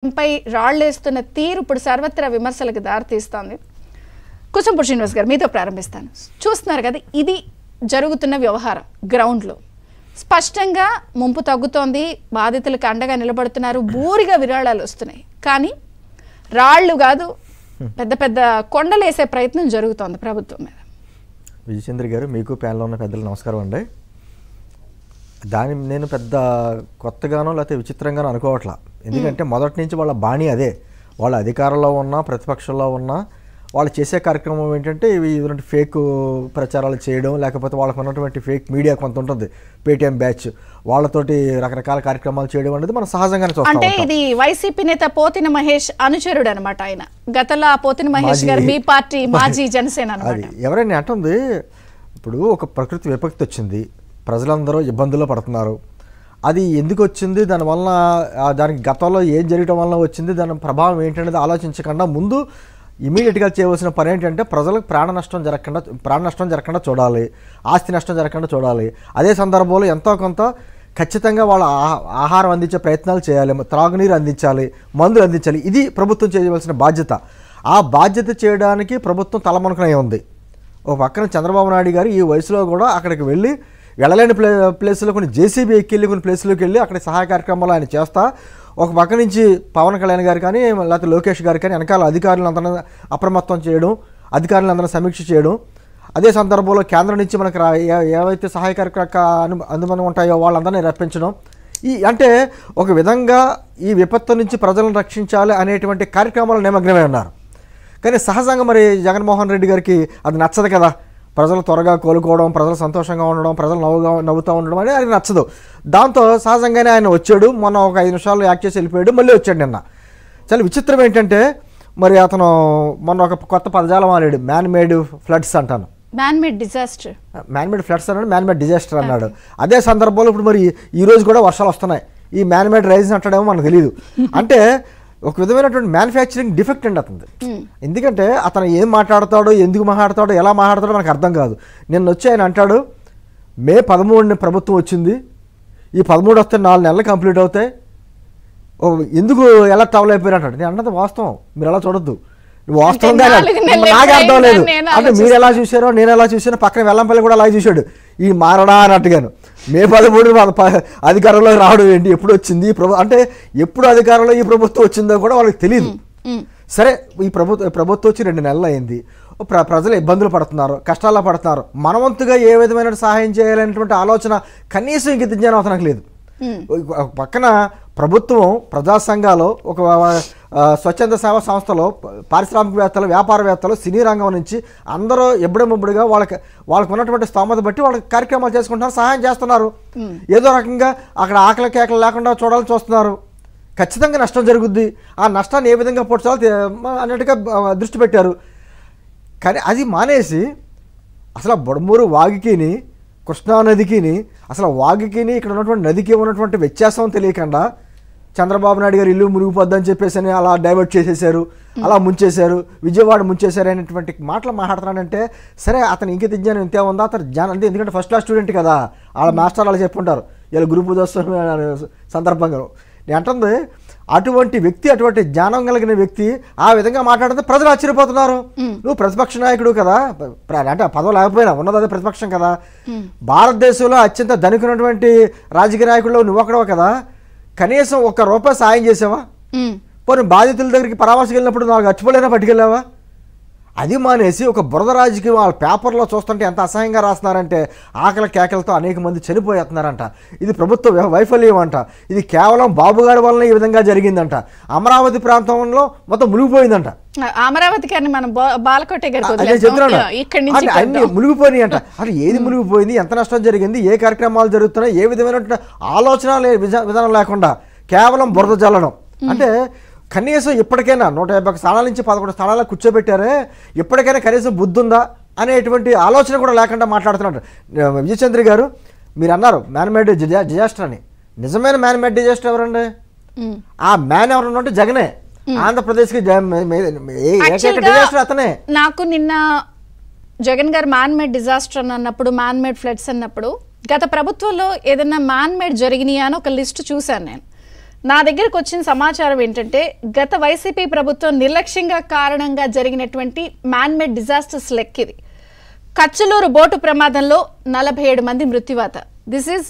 పై రాళ్లేస్తున్న తీరు ఇప్పుడు సర్వత్రా విమర్శలకు దారితీస్తోంది. కుసంపూడి శ్రీనివాస్ గారు మీతో ప్రారంభిస్తాను. చూస్తున్నారు కదా, ఇది జరుగుతున్న వ్యవహారం. గ్రౌండ్లో స్పష్టంగా ముంపు తగ్గుతోంది, బాధితులకు అండగా నిలబడుతున్నారు, బూరిగా విరాళాలు వస్తున్నాయి. కానీ రాళ్ళు కాదు, పెద్ద పెద్ద కొండలేసే ప్రయత్నం జరుగుతోంది ప్రభుత్వం మీద. విజయచంద్ర గారు, మీకు ప్యానెల్లో ఉన్న పెద్దలు నమస్కారం అండి. దాని నేను పెద్ద కొత్తగానో లేకపోతే విచిత్రంగానో అనుకోవట్లా. ఎందుకంటే మొదటి నుంచి వాళ్ళ బాణి అదే. వాళ్ళ అధికారంలో ఉన్నా ప్రతిపక్షంలో ఉన్నా వాళ్ళు చేసే కార్యక్రమం ఏంటంటే ఇవి ఫేక్ ప్రచారాలు చేయడం, లేకపోతే వాళ్ళకు ఉన్నటువంటి ఫేక్ మీడియా కొంత ఉంటుంది, పేటీఎం బ్యాచ్, వాళ్ళతోటి రకరకాల కార్యక్రమాలు చేయడం అనేది మనం సహజంగానే చూస్తాం. అంటే ఇది వైసీపీ నేత పోతిన మహేష్ అనుచరుడు అనమాట. ఆయన గతంలో పోతిన మహేష్ గారు మీ పార్టీ మాజీ జనసేన అది ఎవరైనా అంటుంది. ఇప్పుడు ఒక ప్రకృతి విపక్తి వచ్చింది, ప్రజలందరూ ఇబ్బందుల్లో పడుతున్నారు. అది ఎందుకు వచ్చింది, దానివల్ల దానికి గతంలో ఏం జరగటం వల్ల వచ్చింది, దాని ప్రభావం ఏంటనేది ఆలోచించకుండా ముందు ఇమీడియట్గా చేయవలసిన పని ఏంటంటే ప్రజలకు ప్రాణ నష్టం జరగకుండా చూడాలి, ఆస్తి నష్టం జరగకుండా చూడాలి. అదే సందర్భంలో ఎంతో కొంత ఖచ్చితంగా వాళ్ళ ఆహారం అందించే ప్రయత్నాలు చేయాలి, త్రాగునీరు అందించాలి, మందులు అందించాలి. ఇది ప్రభుత్వం చేయవలసిన బాధ్యత. ఆ బాధ్యత చేయడానికి ప్రభుత్వం తలమునకనే ఉంది. ఒక పక్కన చంద్రబాబు నాయుడు గారు ఈ వయసులో కూడా అక్కడికి వెళ్ళలేని ప్లేసులో కొన్ని జేసీబీ ఎక్కి కొన్ని ప్లేసులోకి వెళ్ళి అక్కడ సహాయ కార్యక్రమాలు ఆయన చేస్తా, ఒక పక్క నుంచి పవన్ కళ్యాణ్ గారు కానీ లేకపోతే లోకేష్ గారు కానీ వెనకాల అధికారులందరూ అప్రమత్తం చేయడం, అధికారులందరూ సమీక్ష చేయడం. అదే సందర్భంలో కేంద్రం నుంచి మనకు ఏవైతే సహాయ కార్యక్రమాలు అందుమని ఉంటాయో వాళ్ళందరినీ రప్పించడం. అంటే ఒక విధంగా ఈ విపత్తు నుంచి ప్రజలను రక్షించాలి అనేటువంటి కార్యక్రమాలు నిమగ్నమై ఉన్నారు. కానీ సహజంగా మరి జగన్మోహన్ రెడ్డి గారికి అది నచ్చదు కదా. ప్రజలు త్వరగా కోలుకోవడం, ప్రజలు సంతోషంగా ఉండడం, ప్రజలు నవ్వుతూ ఉండడం అనేది ఆయనకు నచ్చదు. దాంతో సహజంగానే ఆయన వచ్చాడు, మొన్న ఒక 5 నిమిషాలు యాక్ట్ చేసి వెళ్ళిపోయాడు, మళ్ళీ వచ్చాడు నిన్న. చాలా విచిత్రం ఏంటంటే మరి అతను మొన్న ఒక కొత్త పదజాలం ఆడాడు, మ్యాన్ మేడ్ ఫ్లడ్స్ అంటాను. మ్యాన్ మేడ్ ఫ్లడ్స్ అన్నాడు, మ్యాన్ మేడ్ డిజాస్టర్ అన్నాడు. అదే సందర్భంలో ఇప్పుడు మరి ఈరోజు కూడా వర్షాలు వస్తున్నాయి. ఈ మ్యాన్ మేడ్ రైజ్ అంటాడేమో మనకు తెలియదు. అంటే ఒక విధమైనటువంటి మ్యానుఫ్యాక్చరింగ్ డిఫెక్ట్ అండి అతనిది. ఎందుకంటే అతను ఏం మాట్లాడతాడో, ఎందుకు మాట్లాడతాడో, ఎలా మాట్లాడతాడో మనకు అర్థం కాదు. నిన్న వచ్చి ఆయన అంటాడు, మే 13ని ప్రభుత్వం వచ్చింది, ఈ 13 వస్తే 4 నెలలు కంప్లీట్ అవుతాయి, ఎందుకు ఎలా ట్రావెల్ అయిపోయారు అంటాడు. నేను అన్నది వాస్తవం, మీరు ఎలా చూడొద్దు. వాస్తవంగా నాకు అర్థం లేదు. అంటే మీరు ఎలా చూసారో నేను ఎలా చూసానో పక్కన వెల్లంపల్లి కూడా అలా చూశాడు, ఈ మారడా అన్నట్టుగాను. మే 13 అధికారంలో రావడం ఏంటి, ఎప్పుడు వచ్చింది అంటే ఎప్పుడు అధికారంలో ఈ ప్రభుత్వం వచ్చిందో కూడా వాళ్ళకి తెలియదు. సరే, ఈ ప్రభుత్వం వచ్చి 2 నెలలు అయింది, ప్రజలు ఇబ్బందులు పడుతున్నారు, కష్టాల్లో పడుతున్నారు. మనవంతుగా ఏ విధమైన సహాయం చేయాలనేటువంటి ఆలోచన కనీసం ఇంక జ్ఞానం అతనికి లేదు. పక్కన ప్రభుత్వం ప్రజా సంఘాలు, ఒక స్వచ్ఛంద సేవా సంస్థలో పారిశ్రామికవేత్తలు, వ్యాపారవేత్తలు, సినీ రంగం నుంచి అందరూ ఎప్పుడెప్పుడుగా వాళ్ళకు ఉన్నటువంటి స్తోమత బట్టి వాళ్ళకి కార్యక్రమాలు చేసుకుంటున్నారు, సహాయం చేస్తున్నారు. ఏదో రకంగా అక్కడ ఆకలి కేకలు లేకుండా చూడాలని చూస్తున్నారు. ఖచ్చితంగా నష్టం జరుగుద్ది, ఆ నష్టాన్ని ఏ విధంగా పొడ్చాలో అన్నట్టుగా దృష్టి పెట్టారు. కానీ అది మానేసి అసలు బొడమూరు వాగికిని, కృష్ణానదికిని, అసలు వాగికిని ఇక్కడ ఉన్నటువంటి నదికి ఉన్నటువంటి వ్యత్యాసం తెలియకుండా చంద్రబాబు నాయుడు గారు ఇల్లు మునిగిపోద్దని చెప్పేసి అలా డైవర్ట్ చేసేసారు, అలా ముంచేశారు, విజయవాడ ముంచేశారు అనేటువంటి మాటలు మాట్లాడుతున్నాడంటే సరే, అతను ఇంకిత జ్ఞానం ఇంతే ఉందా, అతను జ్ఞానం అంటే ఎందుకంటే ఫస్ట్ క్లాస్ స్టూడెంట్ కదా, వాళ్ళ మాస్టర్ అలా చెప్పుంటారు ఇలా గ్రూపు దోస్తున్న సందర్భంగా. నేను అంటుంది అటువంటి వ్యక్తి, అటువంటి జ్ఞానం కలిగిన వ్యక్తి ఆ విధంగా మాట్లాడితే ప్రజలు ఆశ్చర్యపోతున్నారు. నువ్వు ప్రతిపక్ష నాయకుడు కదా, అంటే పదవి లేకపోయినా ఉన్నది అదే ప్రతిపక్షం కదా, భారతదేశంలో అత్యంత ధనికున్నటువంటి రాజకీయ నాయకుల్లో నువ్వు ఒకడవు కదా, కనీసం ₹1 సాయం చేసావా? పోనీ బాధితుల దగ్గరికి పరామర్శకు వెళ్ళినప్పుడు 4 అచ్చిపోలేనా పట్టుకెళ్ళావా? అది మానేసి ఒక బురద రాజకీయం వాళ్ళ పేపర్లో చూస్తుంటే ఎంత అసహ్యంగా రాస్తున్నారంటే ఆకలి కేకలతో అనేక మంది చనిపోతున్నారంట. ఇది ప్రభుత్వ వైఫల్యం అంట. ఇది కేవలం బాబు గారి వలన ఈ విధంగా జరిగిందంట. అమరావతి ప్రాంతంలో మొత్తం మునిగిపోయిందంట. అమరావతి అన్ని మునిగిపోయినాయి అంట. అసలు ఏది మునిగిపోయింది, ఎంత నష్టం జరిగింది, ఏ కార్యక్రమాలు జరుగుతున్నాయి, ఏ విధమైన ఆలోచన విధానం లేకుండా కేవలం బురద జల్లడం. అంటే కనీసం ఇప్పటికైనా 150 స్థానాల నుంచి 11 స్థానాలకు కూర్చోబెట్టారే, ఇప్పటికైనా కనీసం బుద్ధి ఉందా అనేటువంటి ఆలోచన కూడా లేకుండా మాట్లాడుతున్నాడు. విజయచంద్ర గారు, మీరు అన్నారు మ్యాన్ మేడ్ డిజాస్టర్ అని. నిజమైన మ్యాన్ మేడ్ డిజాస్టర్ ఎవరండి? ఆ మ్యాన్ ఎవరన్నా అంటే జగనే. ఆంధ్రప్రదేశ్కి డిజాస్టర్ అతనే. నాకు నిన్న జగన్ గారు మ్యాన్ మేడ్ డిజాస్టర్ అన్నప్పుడు, మ్యాన్ మేడ్ ఫ్లడ్స్ అన్నప్పుడు గత ప్రభుత్వంలో ఏదైనా మ్యాన్ మేడ్ జరిగినాయా అని ఒక లిస్టు చూశాను నేను. నా దగ్గరకు వచ్చిన సమాచారం ఏంటంటే గత వైసీపీ ప్రభుత్వం నిర్లక్ష్యంగా కారణంగా జరిగినటువంటి మ్యాన్మేడ్ డిజాస్టర్స్ లెక్కిది. కచ్చలూరు బోటు ప్రమాదంలో 47 మంది మృత్యువాత. This is